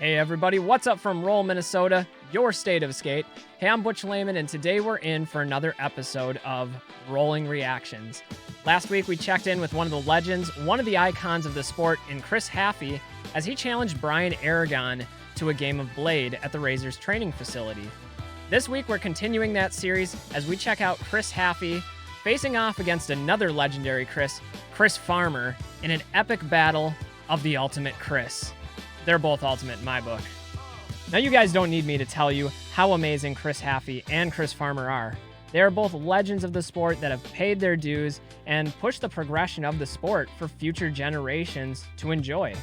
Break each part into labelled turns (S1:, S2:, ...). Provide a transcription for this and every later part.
S1: Hey everybody, what's up from Roll, Minnesota, your state of skate? Hey, I'm Butch Lehman, and today we're in for another episode of Rolling Reactions. Last week we checked in with one of the legends, one of the icons of the sport in Chris Haffey, as he challenged Brian Aragon to a game of Blade at the Razors training facility. This week we're continuing that series as we check out Chris Haffey facing off against another legendary Chris Farmer, in an epic battle of the ultimate Chris. They're both ultimate in my book. Now you guys don't need me to tell you how amazing Chris Haffey and Chris Farmer are. They are both legends of the sport that have paid their dues and pushed the progression of the sport for future generations to enjoy.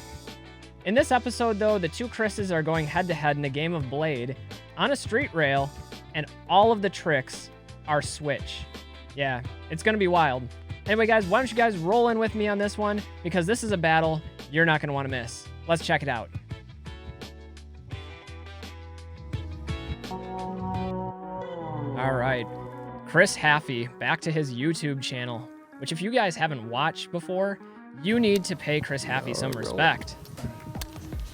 S1: In this episode though, the two Chris's are going head to head in a game of Blade on a street rail, and all of the tricks are switch. Yeah, it's gonna be wild. Anyway guys, why don't you guys roll in with me on this one, because this is a battle you're not gonna wanna miss. Let's check it out. All right, Chris Haffey, back to his YouTube channel, which if you guys haven't watched before, you need to pay Chris Haffey some respect.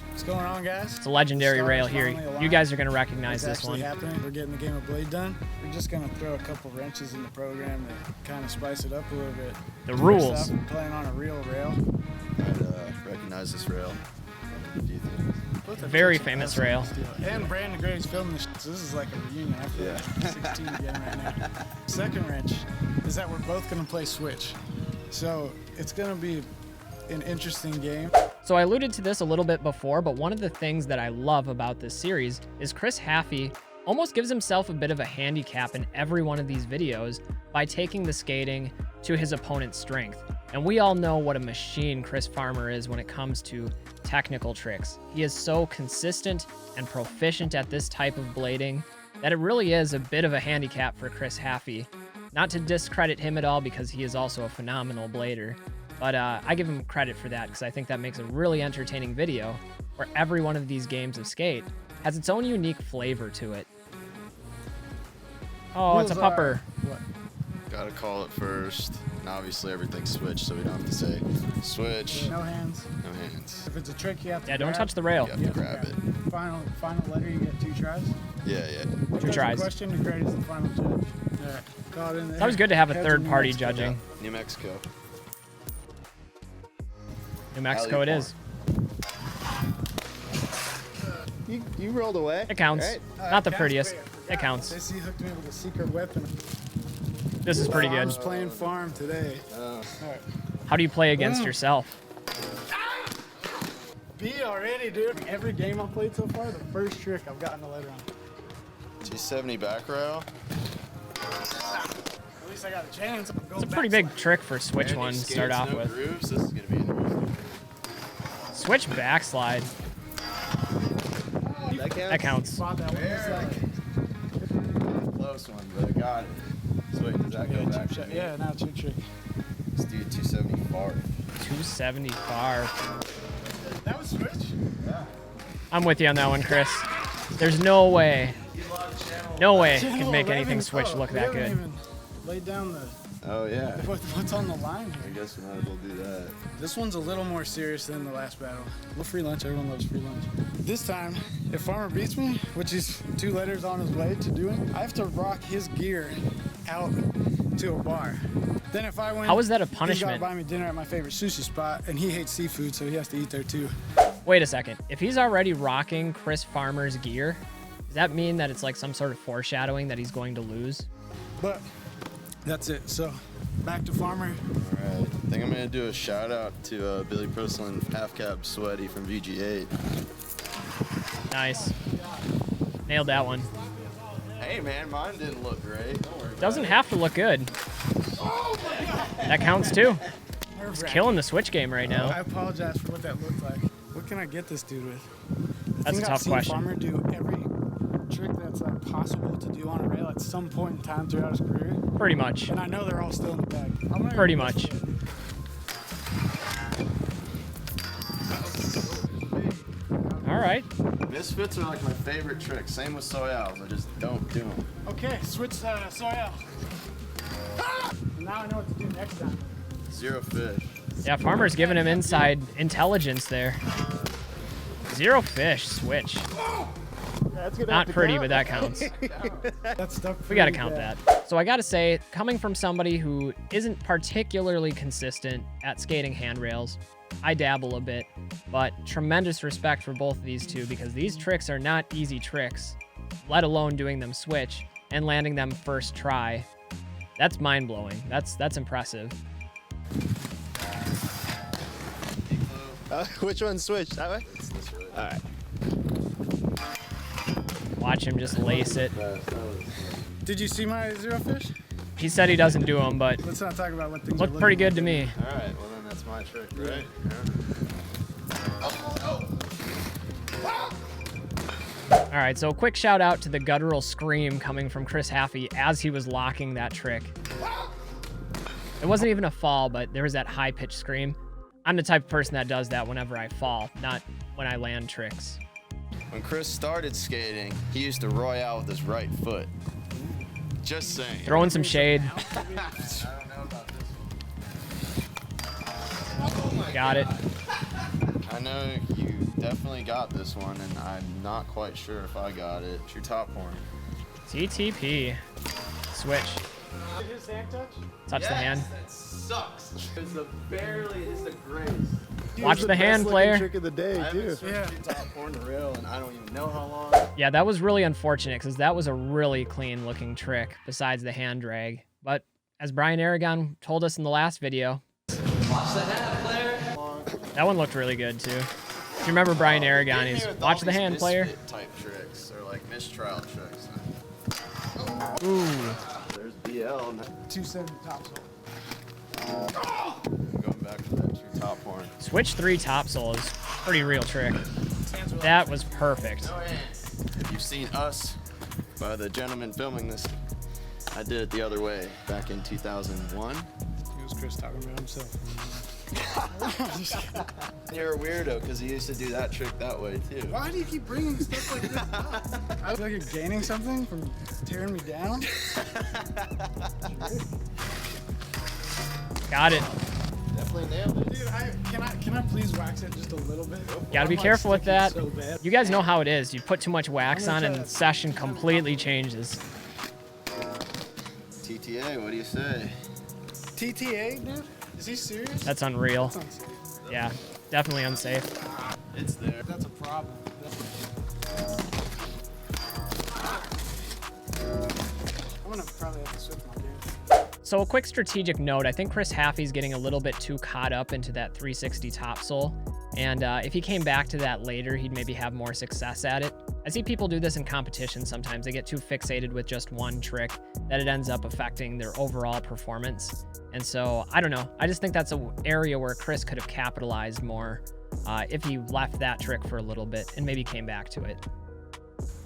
S2: What's going on, guys?
S1: It's a legendary rail here. You guys are gonna recognize this one.
S2: Happening. We're getting the game of Blade done. We're just gonna throw a couple wrenches in the program to kind of spice it up a little bit.
S1: The rules.
S2: We're playing on a real rail.
S3: I recognize this rail. What do you think?
S1: Very famous rail.
S2: And Brandon Grady's filming this, so this is like a reunion. I feel like 16 again right now. Second wrench is that we're both gonna play switch. So it's gonna be an interesting game.
S1: So I alluded to this a little bit before, but one of the things that I love about this series is Chris Haffey almost gives himself a bit of a handicap in every one of these videos by taking the skating to his opponent's strength. And we all know what a machine Chris Farmer is when it comes to technical tricks. He is so consistent and proficient at this type of blading that it really is a bit of a handicap for Chris Haffey. Not to discredit him at all, because he is also a phenomenal blader, but I give him credit for that because I think that makes a really entertaining video where every one of these games of skate has its own unique flavor to it. Oh, it's a pupper.
S3: Gotta call it first. And obviously everything's switch, so we don't have to say switch.
S2: No hands.
S3: No hands.
S2: If it's a trick, you have to
S1: Yeah, don't
S2: grab.
S1: touch the rail.
S3: You have to grab it.
S2: Final letter, you get 2 tries.
S3: Yeah.
S1: Two tries.
S2: Question to Grady's the final judge. All right, call it in there.
S1: It's always good to have a
S2: Heads
S1: third
S2: in
S1: party
S2: Mexico.
S1: judging.
S3: New Mexico.
S1: New Mexico it is.
S3: You rolled away.
S1: It counts.
S3: Right.
S1: Not the
S2: Counts
S1: prettiest.
S2: for you.
S1: It counts.
S2: They hooked me with a secret weapon.
S1: This is pretty
S2: I
S1: good.
S2: was playing farm today.
S3: Oh.
S2: All right.
S1: How do you play against yourself?
S2: B already, dude. Every game I've played so far, the first trick I've gotten a letter on.
S3: 270 back rail.
S2: At least I got a chance.
S1: It's a pretty big trick for switch
S3: Any
S1: one to
S3: skates,
S1: start off
S3: no
S1: with.
S3: grooves. This is gonna be interesting.
S1: Switch backslide. That counts.
S2: Spot that one. It's like,
S3: Close one, but I got it. So wait, does that go back to me?
S2: yeah, now it's your trick.
S3: Let's do 270 far.
S1: 270 far.
S2: That was switch?
S3: Yeah.
S1: I'm with you on that one, Chris. There's no way you can make anything switch look that good.
S2: Even laid down the
S3: Oh yeah.
S2: what's on the line
S3: I
S2: here.
S3: guess we might as well do that.
S2: This one's a little more serious than the last battle. Well, free lunch, everyone loves free lunch. This time, if Farmer beats me, which is 2 letters on his way to doing, I have to rock his gear out to a bar. Then if I win,
S1: How is that a
S2: he's
S1: punishment?
S2: gotta buy me dinner at my favorite sushi spot, and he hates seafood, so he has to eat there too.
S1: Wait a second. If he's already rocking Chris Farmer's gear, does that mean that it's like some sort of foreshadowing that he's going to lose?
S2: But that's it. So back to Farmer.
S3: All right. I think I'm gonna do a shout out to Billy Purslin, half cap sweaty from VG8.
S1: Nice. Nailed that one.
S3: Hey man, mine didn't look great. Don't worry.
S1: Doesn't have to look good. That counts too. He's killing the switch game right
S2: I
S1: now.
S2: apologize for what that looked like. What can I get this dude with? I
S1: That's a
S2: think I've
S1: tough
S2: seen
S1: question.
S2: Farmer do every trick that's like possible to do on a rail at some point in time throughout his career,
S1: Pretty much.
S2: and I know they're all still in the bag. I'm gonna
S1: Pretty
S2: go
S1: much.
S2: for it.
S1: All right.
S3: Misfits are like my favorite trick. Same with Soyals. I just don't do them.
S2: Okay, switch Soya. Now I know what to do next time.
S3: Zero fish.
S1: Yeah, Farmer's giving him inside intelligence there. Zero fish, switch. Not pretty, but that counts.
S2: That's stuck.
S1: We gotta count that. So I gotta say, coming from somebody who isn't particularly consistent at skating handrails, I dabble a bit, but tremendous respect for both of these two because these tricks are not easy tricks, let alone doing them switch and landing them first try. That's mind-blowing. That's impressive.
S3: Which one switched? That way? It's this way. All right.
S1: Watch him just lace it.
S2: Did you see my zero fish?
S1: He said he doesn't do them, but
S2: Let's not talk about what things
S1: looked pretty good to me.
S3: All right. Well, then that's my trick, right?
S1: All right, so a quick shout out to the guttural scream coming from Chris Haffey as he was locking that trick. It wasn't even a fall, but there was that high-pitched scream. I'm the type of person that does that whenever I fall, not when I land tricks.
S3: When Chris started skating, he used to royale with his right foot. Just saying.
S1: Throwing some shade.
S3: I don't know about this one.
S1: Got it.
S3: I know you definitely got this one, and I'm not quite sure if I got it. It's your top horn.
S1: TTP. Switch.
S2: Did his hand touch?
S1: Touch the hand.
S3: That sucks. It's the grace.
S1: Watch the hand, player.
S2: Trick of the day, too.
S3: Yeah. Top horn rail, and I don't even know how long.
S1: Yeah, that was really unfortunate because that was a really clean looking trick besides the hand drag. But as Brian Aragon told us in the last video,
S3: Watch the hand, player.
S1: that one looked really good too. If you remember Brian Aragon, he's watch the hand, player.
S3: Type tricks or like mistrial tricks.
S1: Ooh.
S3: There's BL.
S2: 270 topsoil.
S3: Going back to that true top horn.
S1: Switch 3 topsoul is a pretty real trick. That was perfect.
S3: If you've seen Us by the gentleman filming this, I did it the other way back in 2001.
S2: It was Chris talking about himself.
S3: You're a weirdo because he used to do that trick that way too.
S2: Why do you keep bringing stuff like this up? I feel like you're gaining something from tearing me down.
S1: Got it.
S3: Definitely nailed it.
S2: Dude, can I please wax it just a little bit?
S1: Gotta be
S2: I'm,
S1: careful with that.
S2: So bad.
S1: You guys know how it is. You put too much wax on and the session completely changes.
S3: TTA, what do you say?
S2: TTA, dude? Is he serious?
S1: That's unreal.
S2: That's unsafe.
S1: Yeah, definitely unsafe.
S3: It's there.
S2: That's a problem. I'm gonna probably have to switch my game.
S1: So a quick strategic note, I think Chris Haffey's getting a little bit too caught up into that 360 topsoul. And if he came back to that later, he'd maybe have more success at it. I see people do this in competition sometimes. They get too fixated with just one trick that it ends up affecting their overall performance. And so, I don't know. I just think that's an area where Chris could have capitalized more if he left that trick for a little bit and maybe came back to it.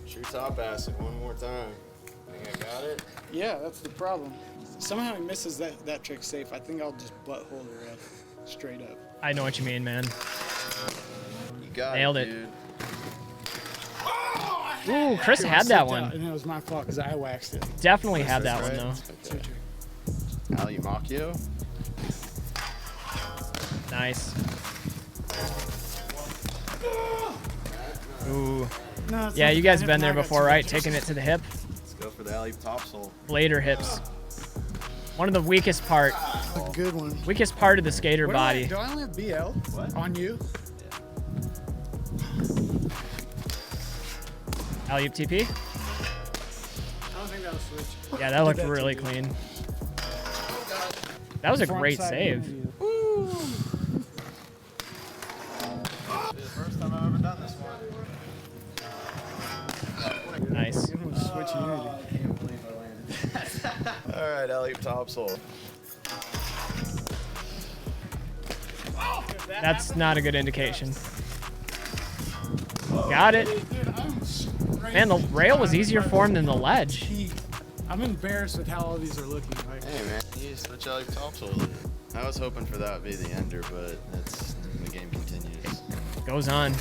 S3: True top acid one more time. Think I got it?
S2: Yeah, that's the problem. Somehow he misses that trick safe. I think I'll just butthole the ref straight up.
S1: I know what you mean, man.
S3: You got
S1: Nailed
S3: it,
S1: it.
S3: dude.
S1: Ooh, Chris
S2: Dude, I
S1: had that
S2: slipped
S1: one.
S2: out, and it was my fault because I waxed it.
S1: Definitely had that
S3: Right?
S1: one,
S3: Okay. Ali Macchio.
S1: though. Nice. Ooh.
S2: No, it's
S1: Yeah,
S2: not-
S1: you guys
S2: I
S1: been there
S2: got
S1: before,
S2: two
S1: right?
S2: inches.
S1: Taking it to the hip.
S3: Let's go for the alley topsoul.
S1: Blade or hips. One of the weakest part.
S2: A good one.
S1: Weakest part of the skater
S2: What
S1: body.
S2: do I only have BL
S3: What?
S2: on you?
S1: Alley-oop TP.
S2: I don't think that'll switch.
S1: Yeah, that looked
S2: Did that
S1: really
S2: too.
S1: clean. That was a
S2: Front
S1: great
S2: side
S1: save.
S2: interview.
S3: This is the first time I've ever done this one.
S1: Nice.
S2: Good one, switch unity.
S3: All right, alley topsoul.
S1: That's not a good indication. Got it.
S2: Dude, I'm straight
S1: Man, the rail was easier for him than the ledge.
S2: heat. I'm embarrassed with how all these are looking. Like,
S3: Hey man, you switch alley topsoul. I was hoping for that would be the ender, but it's the game continues.
S1: Goes on.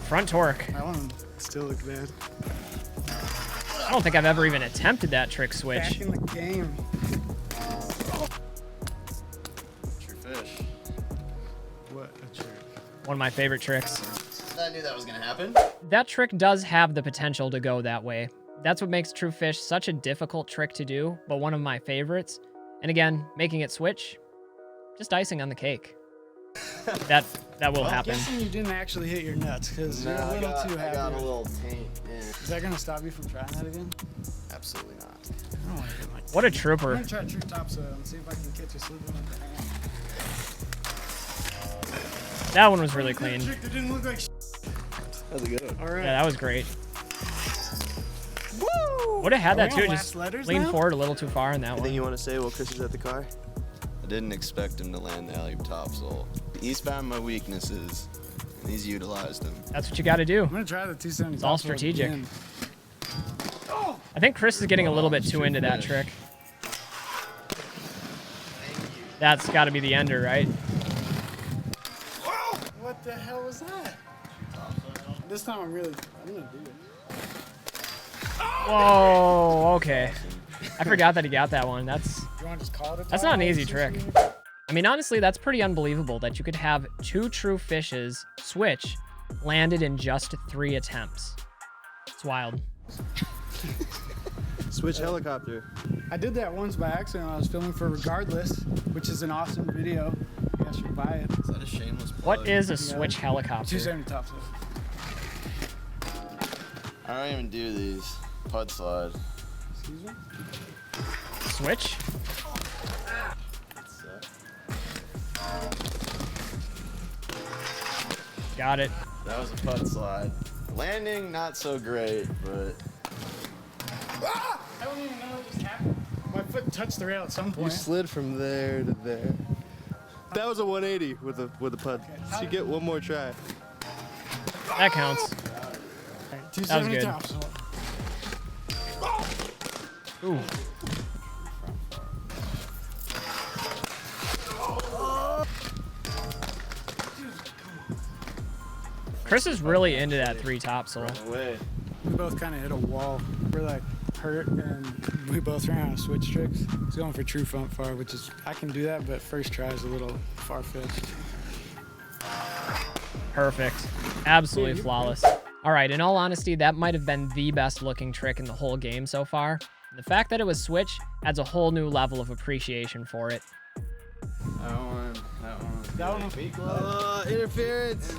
S1: Front torque.
S2: that one still looks bad.
S1: I don't think I've ever even attempted that trick
S2: Back
S1: switch.
S2: in the game.
S3: True fish.
S2: What a trick.
S1: One of my favorite tricks.
S3: I knew that was gonna happen.
S1: That trick does have the potential to go that way. That's what makes True Fish such a difficult trick to do, but one of my favorites. And again, making it switch, just icing on the cake. That will happen.
S2: I'm guessing you didn't actually hit your nuts because you're a little too happy.
S3: I got a little taint. Yeah.
S2: Is that gonna stop you from trying that again?
S3: Absolutely not.
S2: I don't want to hit my.
S1: What a
S2: I'm
S1: trooper.
S2: gonna try true topsoil and see if I can catch you slipping with the hand.
S1: That one was really clean.
S2: Trick that didn't look like.
S3: That was a good one.
S2: All right.
S1: Yeah, that was great.
S2: Woo!
S1: Would have had that
S2: Are we
S1: too.
S2: on
S1: Just
S2: last letters
S1: lean
S2: now?
S1: forward a little too far in that
S3: Anything
S1: one.
S3: you want to say while Chris is at the car? I didn't expect him to land the alley topsoil. He's found my weaknesses, and he's utilized them.
S1: That's what you got to do.
S2: I'm gonna try the 270.
S1: It's all
S2: topsoil
S1: strategic.
S2: again.
S1: I think Chris is getting a little bit too into that trick. That's got to be the ender, right?
S2: What the hell was that? This time I'm gonna do it.
S1: Whoa, okay. I forgot that he got that one. That's
S2: You want to just call it a
S1: not an easie trick. I mean, honestly, that's pretty unbelievable that you could have 2 true fishes switch landed in just 3 attempts. It's wild.
S3: Switch helicopter.
S2: I did that once by accident when I was filming for Regardless, which is an awesome video. You guys should buy it.
S3: Is that a shameless plug?
S1: What is a switch helicopter?
S2: 270 topsoil.
S3: I don't even do these. Pud slide.
S2: Excuse me?
S1: Switch? Got it.
S3: That was a pud slide. Landing, not so great, but
S2: I don't even know what just happened. My foot touched the rail at some
S4: You
S2: point.
S4: slid from there to there. That was a 180 with the pud. So you get one more try.
S1: That counts.
S2: Alright, 270
S1: good.
S2: topsoil.
S1: Ooh. Chris is really into that 3 topsoil.
S3: away.
S2: We both kind of hit a wall. We're like hurt, and we both ran out of switch tricks. He's going for true front far, which is, I can do that, but first try is a little far-fetched.
S1: Perfect. Absolutely flawless. All right, in all honesty, that might have been the best looking trick in the whole game so far. The fact that it was switch adds a whole new level of appreciation for it.
S3: That one.
S4: Interference.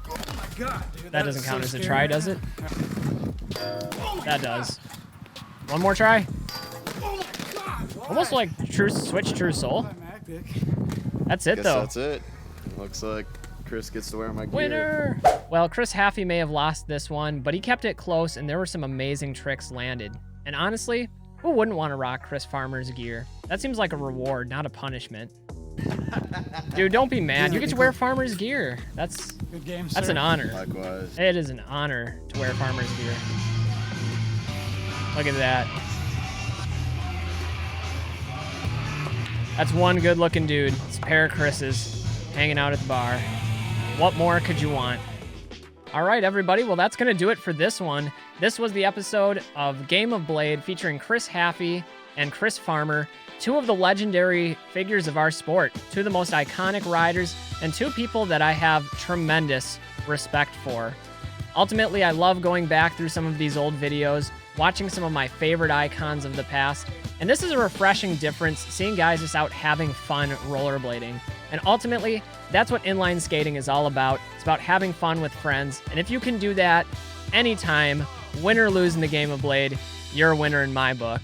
S2: Oh my god, dude.
S1: That doesn't count as a try, does it? That does. One more try.
S2: Oh my god. Why?
S1: Almost like true switch, true soul.
S2: Climactic.
S1: That's it
S3: Guess
S1: though.
S3: that's it. Looks like Chris gets to wear my gear.
S1: Winner! Well, Chris Haffey may have lost this one, but he kept it close and there were some amazing tricks landed. And honestly, who wouldn't want to rock Chris Farmer's gear? That seems like a reward, not a punishment. Dude, don't be mad. You get to wear Farmer's gear. That's
S2: Good game,
S1: That's
S2: sir.
S1: an honor.
S3: Likewise.
S1: It is an honor to wear Farmer's gear. Look at that. That's one good looking dude. It's a pair of Chris's hanging out at the bar. What more could you want? All right, everybody. Well, that's going to do it for this one. This was the episode of Game of Blade featuring Chris Haffey and Chris Farmer, 2 of the legendary figures of our sport, 2 of the most iconic riders, and 2 people that I have tremendous respect for. Ultimately, I love going back through some of these old videos, watching some of my favorite icons of the past, and this is a refreshing difference, seeing guys just out having fun rollerblading. And ultimately, that's what inline skating is all about. It's about having fun with friends, and if you can do that anytime, win or lose in the Game of Blade, you're a winner in my book.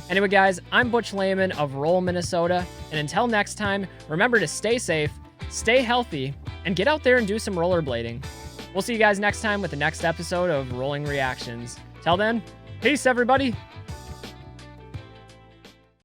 S1: Anyway, guys, I'm Butch Lehman of Roll, Minnesota, and until next time, remember to stay safe, stay healthy, and get out there and do some rollerblading. We'll see you guys next time with the next episode of Rolling Reactions. Till then, peace, everybody.